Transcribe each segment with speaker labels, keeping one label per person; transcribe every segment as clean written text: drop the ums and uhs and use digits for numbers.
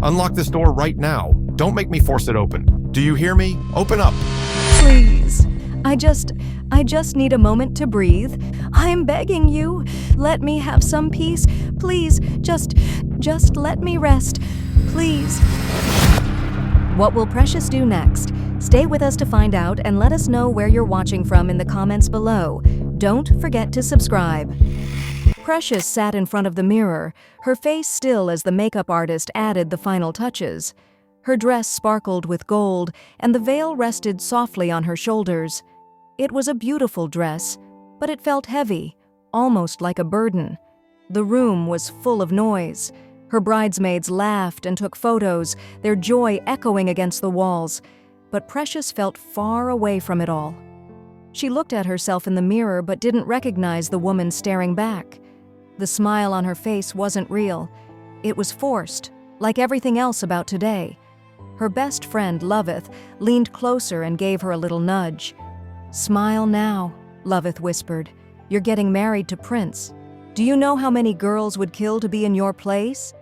Speaker 1: Unlock this door right now. Don't make me force it open. Do you hear me? Open up.
Speaker 2: Please. I just need a moment to breathe. I'm begging you. Let me have some peace. Please, just let me rest. Please. What will Precious do next? Stay with us to find out and let us know where you're watching from in the comments below. Don't forget to subscribe. Precious sat in front of the mirror, her face still as the makeup artist added the final touches. Her dress sparkled with gold, and the veil rested softly on her shoulders. It was a beautiful dress, but it felt heavy, almost like a burden. The room was full of noise. Her bridesmaids laughed and took photos, their joy echoing against the walls, but Precious felt far away from it all. She looked at herself in the mirror but didn't recognize the woman staring back. The smile on her face wasn't real. It was forced, like everything else about today. Her best friend, Loveth, leaned closer and gave her a little nudge. "Smile now," Loveth whispered. "You're getting married to Prince. Do you know how many girls would kill to be in your place?"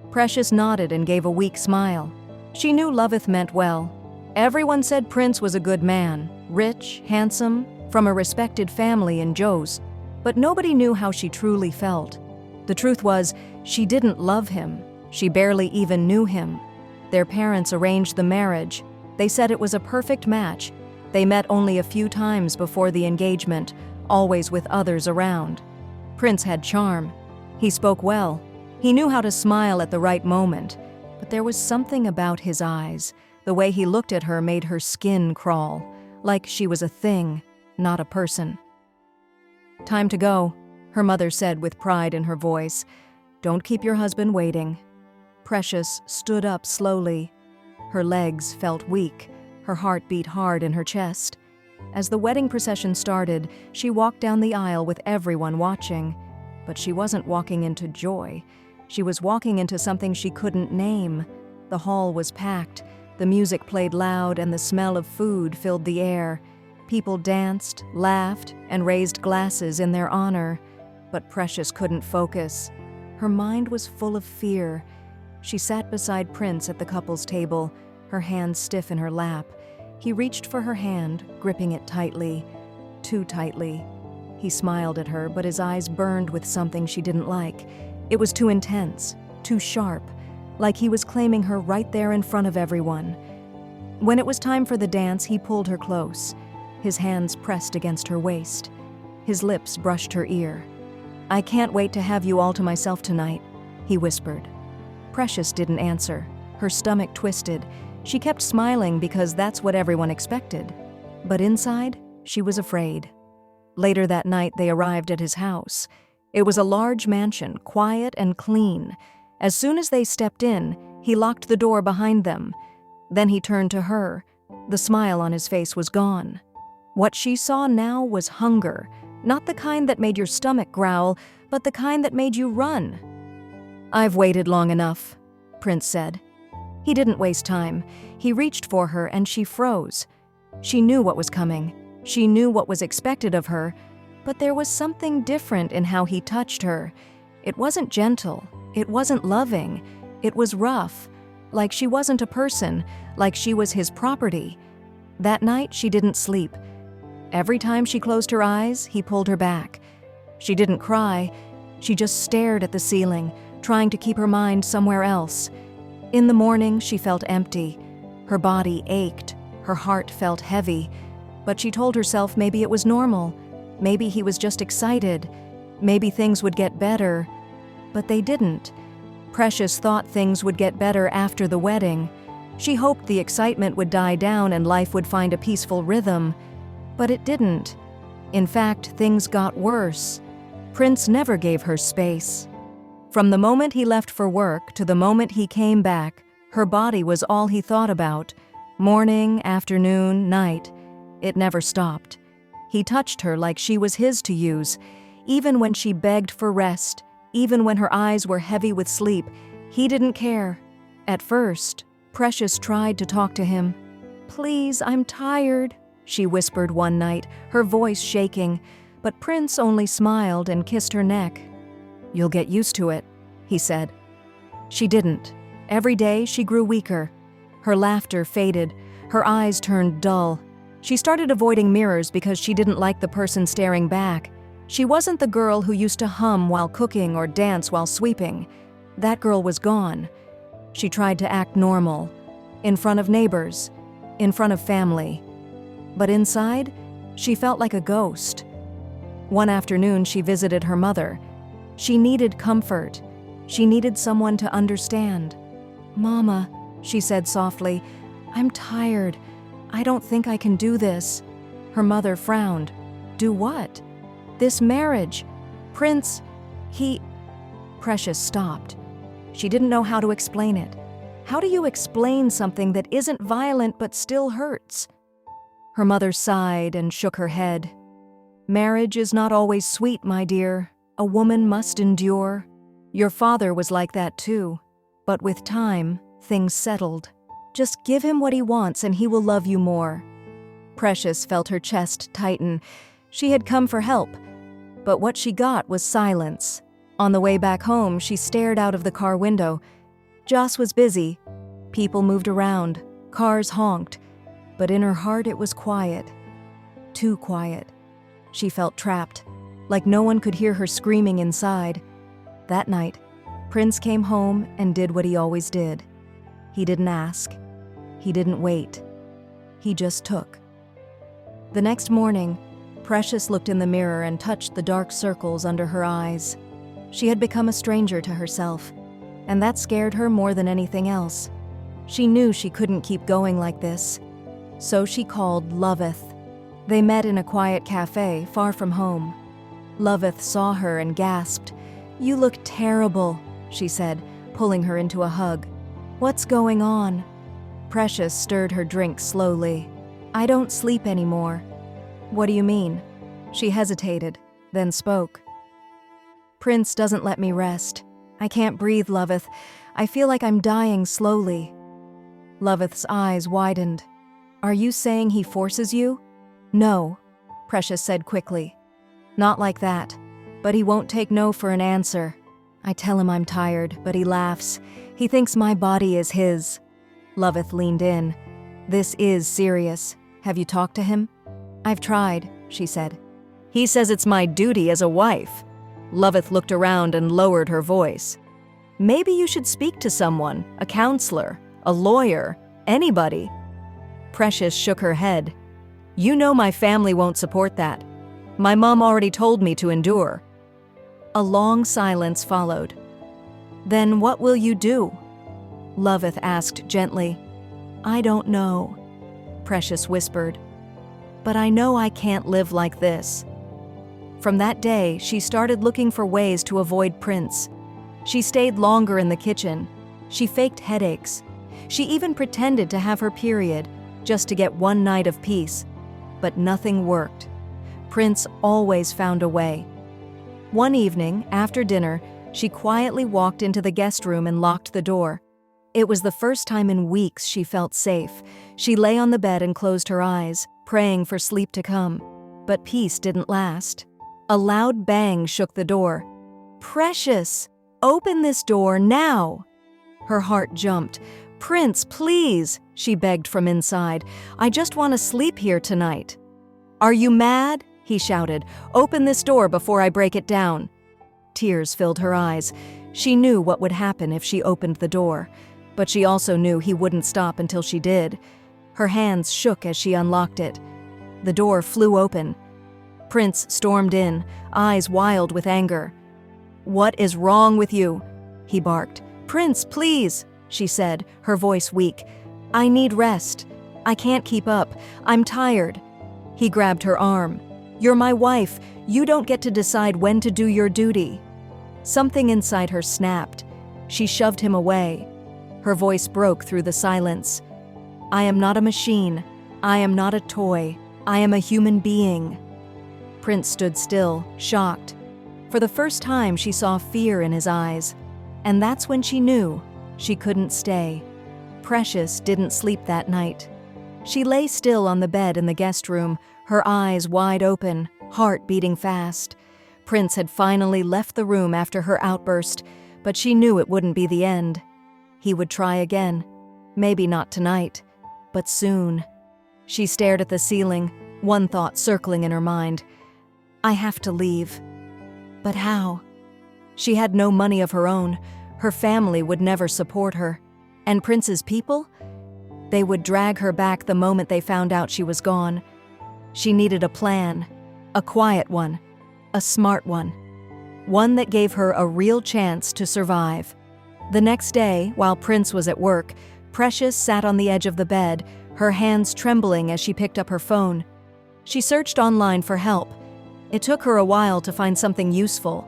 Speaker 2: Precious nodded and gave a weak smile. She knew Loveth meant well. Everyone said Prince was a good man, rich, handsome, from a respected family in Jos, but nobody knew how she truly felt. The truth was, she didn't love him. She barely even knew him. Their parents arranged the marriage. They said it was a perfect match. They met only a few times before the engagement, always with others around. Prince had charm. He spoke well. He knew how to smile at the right moment, but there was something about his eyes. The way he looked at her made her skin crawl, like she was a thing, not a person. "Time to go," her mother said with pride in her voice. "Don't keep your husband waiting." Precious stood up slowly. Her legs felt weak. Her heart beat hard in her chest. As the wedding procession started, she walked down the aisle with everyone watching. But she wasn't walking into joy. She was walking into something she couldn't name. The hall was packed. The music played loud and the smell of food filled the air. People danced, laughed, and raised glasses in their honor. But Precious couldn't focus. Her mind was full of fear. She sat beside Prince at the couple's table, her hands stiff in her lap. He reached for her hand, gripping it tightly, too tightly. He smiled at her, but his eyes burned with something she didn't like. It was too intense, too sharp, like he was claiming her right there in front of everyone. When it was time for the dance, he pulled her close. His hands pressed against her waist. His lips brushed her ear. "I can't wait to have you all to myself tonight," he whispered. Precious didn't answer. Her stomach twisted. She kept smiling because that's what everyone expected. But inside, she was afraid. Later that night, they arrived at his house. It was a large mansion, quiet and clean. As soon as they stepped in, he locked the door behind them. Then he turned to her. The smile on his face was gone. What she saw now was hunger, not the kind that made your stomach growl, but the kind that made you run. "I've waited long enough," Prince said. He didn't waste time. He reached for her and she froze. She knew what was coming. She knew what was expected of her, but there was something different in how he touched her. It wasn't gentle. It wasn't loving. It was rough, like she wasn't a person, like she was his property. That night, she didn't sleep. Every time she closed her eyes, he pulled her back. She didn't cry. She just stared at the ceiling, trying to keep her mind somewhere else. In the morning, she felt empty. Her body ached. Her heart felt heavy. But she told herself maybe it was normal. Maybe he was just excited. Maybe things would get better. But they didn't. Precious thought things would get better after the wedding. She hoped the excitement would die down and life would find a peaceful rhythm. But it didn't. In fact, things got worse. Prince never gave her space. From the moment he left for work to the moment he came back, her body was all he thought about. Morning, afternoon, night. It never stopped. He touched her like she was his to use. Even when she begged for rest, even when her eyes were heavy with sleep, he didn't care. At first, Precious tried to talk to him. "Please, I'm tired," she whispered one night, her voice shaking, but Prince only smiled and kissed her neck. "You'll get used to it," he said. She didn't. Every day she grew weaker. Her laughter faded. Her eyes turned dull. She started avoiding mirrors because she didn't like the person staring back. She wasn't the girl who used to hum while cooking or dance while sweeping. That girl was gone. She tried to act normal, in front of neighbors, in front of family. But inside, she felt like a ghost. One afternoon, she visited her mother. She needed comfort. She needed someone to understand. "Mama," she said softly, "I'm tired. I don't think I can do this." Her mother frowned. "Do what?" "This marriage. Prince, he—" Precious stopped. She didn't know how to explain it. How do you explain something that isn't violent but still hurts? Her mother sighed and shook her head. "Marriage is not always sweet, my dear. A woman must endure. Your father was like that too. But with time, things settled. Just give him what he wants and he will love you more." Precious felt her chest tighten. She had come for help, but what she got was silence. On the way back home, she stared out of the car window. Joss was busy. People moved around. Cars honked. But in her heart it was quiet. Too quiet. She felt trapped, like no one could hear her screaming inside. That night, Prince came home and did what he always did. He didn't ask. He didn't wait. He just took. The next morning, Precious looked in the mirror and touched the dark circles under her eyes. She had become a stranger to herself, and that scared her more than anything else. She knew she couldn't keep going like this. So she called Loveth. They met in a quiet cafe far from home. Loveth saw her and gasped. "You look terrible," she said, pulling her into a hug. "What's going on?" Precious stirred her drink slowly. "I don't sleep anymore." "What do you mean?" She hesitated, then spoke. "Prince doesn't let me rest. I can't breathe, Loveth. I feel like I'm dying slowly." Loveth's eyes widened. "Are you saying he forces you?" "No," Precious said quickly. "Not like that. But he won't take no for an answer. I tell him I'm tired, but he laughs. He thinks my body is his." Loveth leaned in. "This is serious. Have you talked to him?" "I've tried," she said. "He says it's my duty as a wife." Loveth looked around and lowered her voice. "Maybe you should speak to someone, a counselor, a lawyer, anybody." Precious shook her head. "You know my family won't support that. My mom already told me to endure." A long silence followed. "Then what will you do?" Loveth asked gently. "I don't know," Precious whispered. "But I know I can't live like this." From that day, she started looking for ways to avoid Prince. She stayed longer in the kitchen. She faked headaches. She even pretended to have her period, just to get one night of peace. But nothing worked. Prince always found a way. One evening, after dinner, she quietly walked into the guest room and locked the door. It was the first time in weeks she felt safe. She lay on the bed and closed her eyes, praying for sleep to come. But peace didn't last. A loud bang shook the door. "Precious! Open this door now!" Her heart jumped. "Prince, please!" she begged from inside. "I just want to sleep here tonight." "Are you mad?" he shouted. "Open this door before I break it down." Tears filled her eyes. She knew what would happen if she opened the door, but she also knew he wouldn't stop until she did. Her hands shook as she unlocked it. The door flew open. Prince stormed in, eyes wild with anger. "What is wrong with you?" he barked. "Prince, please," she said, her voice weak. "I need rest. I can't keep up. I'm tired." He grabbed her arm. "You're my wife. You don't get to decide when to do your duty." Something inside her snapped. She shoved him away. Her voice broke through the silence. "I am not a machine. I am not a toy. I am a human being." Prince stood still, shocked. For the first time, she saw fear in his eyes. And that's when she knew she couldn't stay. Precious didn't sleep that night. She lay still on the bed in the guest room, her eyes wide open, heart beating fast. Prince had finally left the room after her outburst, but she knew it wouldn't be the end. He would try again. Maybe not tonight, but soon. She stared at the ceiling, one thought circling in her mind. I have to leave. But how? She had no money of her own. Her family would never support her. And Prince's people? They would drag her back the moment they found out she was gone. She needed a plan. A quiet one. A smart one. One that gave her a real chance to survive. The next day, while Prince was at work, Precious sat on the edge of the bed, her hands trembling as she picked up her phone. She searched online for help. It took her a while to find something useful.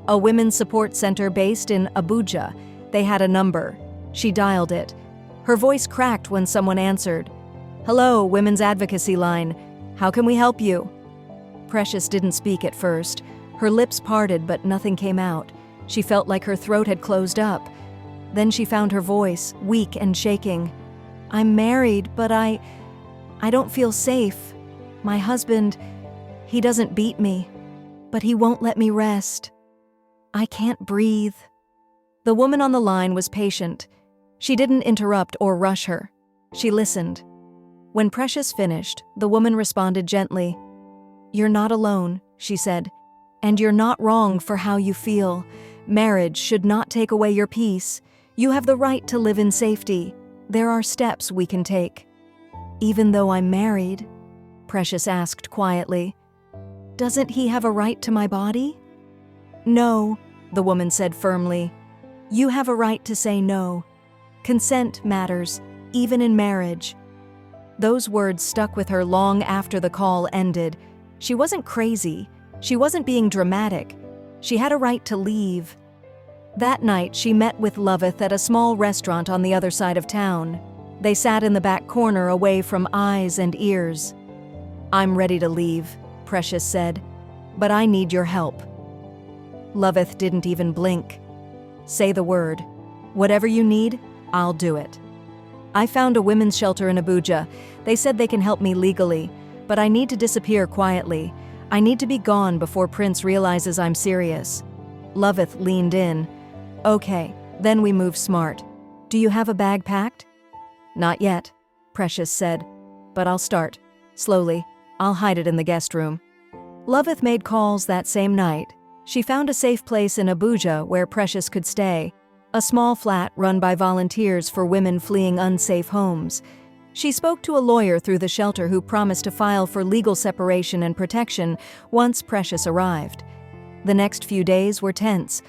Speaker 2: A women's support center based in Abuja. They had a number. She dialed it. Her voice cracked when someone answered. Hello, Women's Advocacy Line. How can we help you? Precious didn't speak at first. Her lips parted, but nothing came out. She felt like her throat had closed up. Then she found her voice, weak and shaking. I'm married, but I don't feel safe. My husband, he doesn't beat me, but he won't let me rest. I can't breathe. The woman on the line was patient. She didn't interrupt or rush her. She listened. When Precious finished, the woman responded gently. You're not alone, she said, and you're not wrong for how you feel. Marriage should not take away your peace. You have the right to live in safety. There are steps we can take. Even though I'm married, Precious asked quietly, doesn't he have a right to my body? No, the woman said firmly. You have a right to say no. Consent matters, even in marriage. Those words stuck with her long after the call ended. She wasn't crazy. She wasn't being dramatic. She had a right to leave. That night, she met with Loveth at a small restaurant on the other side of town. They sat in the back corner away from eyes and ears. I'm ready to leave, Precious said, but I need your help. Loveth didn't even blink. Say the word. Whatever you need, I'll do it. I found a women's shelter in Abuja. They said they can help me legally, but I need to disappear quietly. I need to be gone before Prince realizes I'm serious. Loveth leaned in. Okay, then we move smart. Do you have a bag packed? Not yet, Precious said, but I'll start. Slowly, I'll hide it in the guest room. Loveth made calls that same night. She found a safe place in Abuja where Precious could stay, a small flat run by volunteers for women fleeing unsafe homes. She spoke to a lawyer through the shelter who promised to file for legal separation and protection once Precious arrived. The next few days were tense.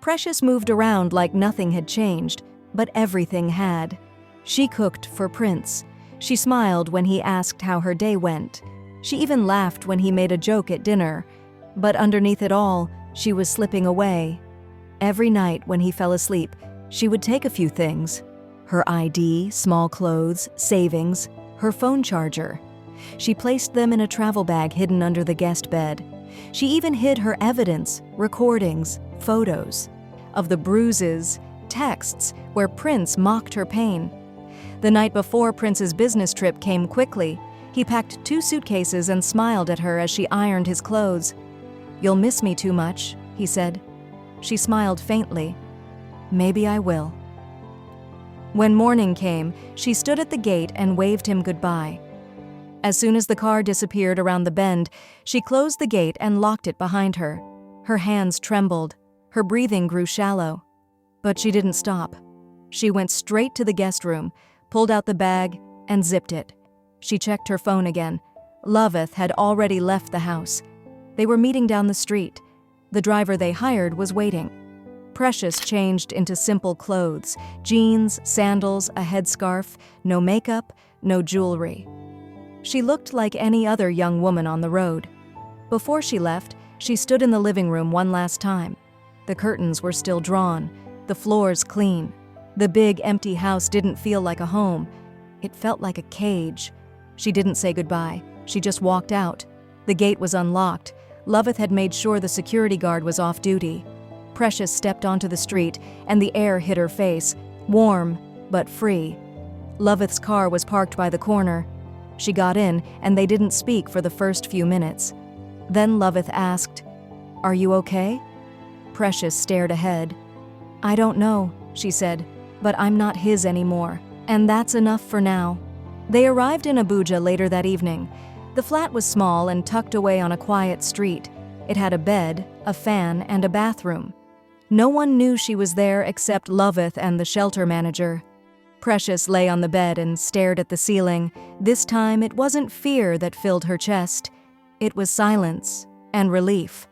Speaker 2: Precious moved around like nothing had changed, but everything had. She cooked for Prince. She smiled when he asked how her day went. She even laughed when he made a joke at dinner. But underneath it all, she was slipping away. Every night when he fell asleep, she would take a few things. Her ID, small clothes, savings, her phone charger. She placed them in a travel bag hidden under the guest bed. She even hid her evidence, recordings, photos of the bruises, texts where Prince mocked her pain. The night before Prince's business trip came quickly, he packed 2 suitcases and smiled at her as she ironed his clothes. You'll miss me too much, he said. She smiled faintly. Maybe I will. When morning came, she stood at the gate and waved him goodbye. As soon as the car disappeared around the bend, she closed the gate and locked it behind her. Her hands trembled. Her breathing grew shallow. But she didn't stop. She went straight to the guest room, pulled out the bag, and zipped it. She checked her phone again. Loveth had already left the house. They were meeting down the street. The driver they hired was waiting. Precious changed into simple clothes, jeans, sandals, a headscarf, no makeup, no jewelry. She looked like any other young woman on the road. Before she left, she stood in the living room one last time. The curtains were still drawn, the floors clean. The big, empty house didn't feel like a home. It felt like a cage. She didn't say goodbye. She just walked out. The gate was unlocked. Loveth had made sure the security guard was off duty. Precious stepped onto the street, and the air hit her face, warm but free. Loveth's car was parked by the corner. She got in, and they didn't speak for the first few minutes. Then Loveth asked, "Are you okay?" Precious stared ahead. "I don't know," she said, but I'm not his anymore, and that's enough for now." They arrived in Abuja later that evening. The flat was small and tucked away on a quiet street. It had a bed, a fan, and a bathroom. No one knew she was there except Loveth and the shelter manager. Precious lay on the bed and stared at the ceiling. This time, it wasn't fear that filled her chest. It was silence and relief.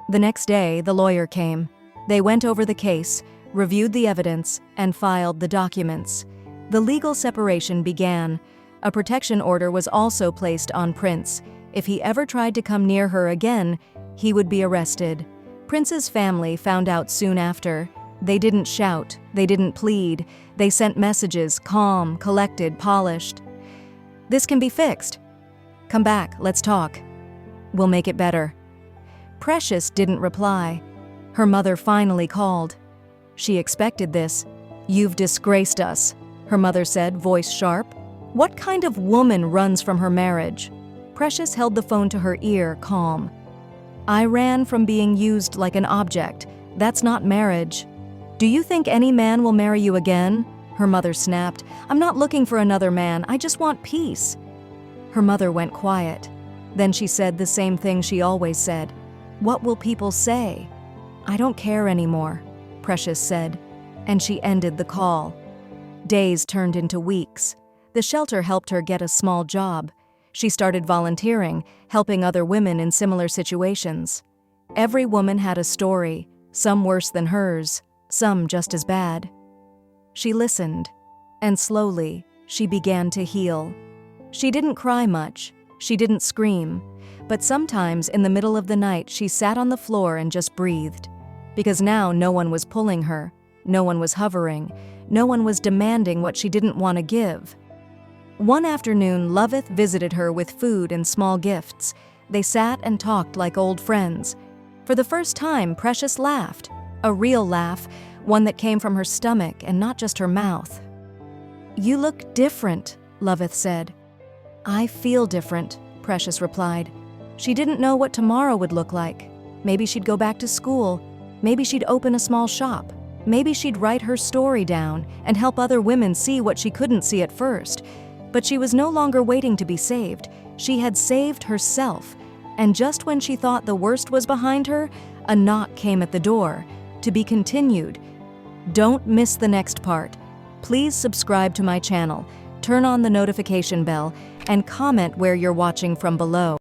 Speaker 2: The next day, the lawyer came. They went over the case, reviewed the evidence, and filed the documents. The legal separation began. A protection order was also placed on Prince. If he ever tried to come near her again, he would be arrested. Prince's family found out soon after. They didn't shout, they didn't plead. They sent messages, calm, collected, polished. "This can be fixed. Come back, let's talk. We'll make it better." Precious didn't reply. Her mother finally called. She expected this. "You've disgraced us," her mother said, voice sharp. "What kind of woman runs from her marriage?" Precious held the phone to her ear, calm. "I ran from being used like an object. That's not marriage." "Do you think any man will marry you again?" her mother snapped. "I'm not looking for another man. I just want peace." Her mother went quiet. Then she said the same thing she always said. "What will people say?" "I don't care anymore," Precious said, and she ended the call. Days turned into weeks. The shelter helped her get a small job. She started volunteering, helping other women in similar situations. Every woman had a story, some worse than hers, some just as bad. She listened, and slowly, she began to heal. She didn't cry much, she didn't scream, but sometimes in the middle of the night she sat on the floor and just breathed. Because now no one was pulling her, no one was hovering, no one was demanding what she didn't want to give. One afternoon, Loveth visited her with food and small gifts. They sat and talked like old friends. For the first time, Precious laughed. A real laugh, one that came from her stomach and not just her mouth. "You look different," Loveth said. "I feel different," Precious replied. She didn't know what tomorrow would look like. Maybe she'd go back to school. Maybe she'd open a small shop. Maybe she'd write her story down and help other women see what she couldn't see at first. But she was no longer waiting to be saved. She had saved herself. And just when she thought the worst was behind her, a knock came at the door. To be continued. Don't miss the next part. Please subscribe to my channel, turn on the notification bell, and comment where you're watching from below.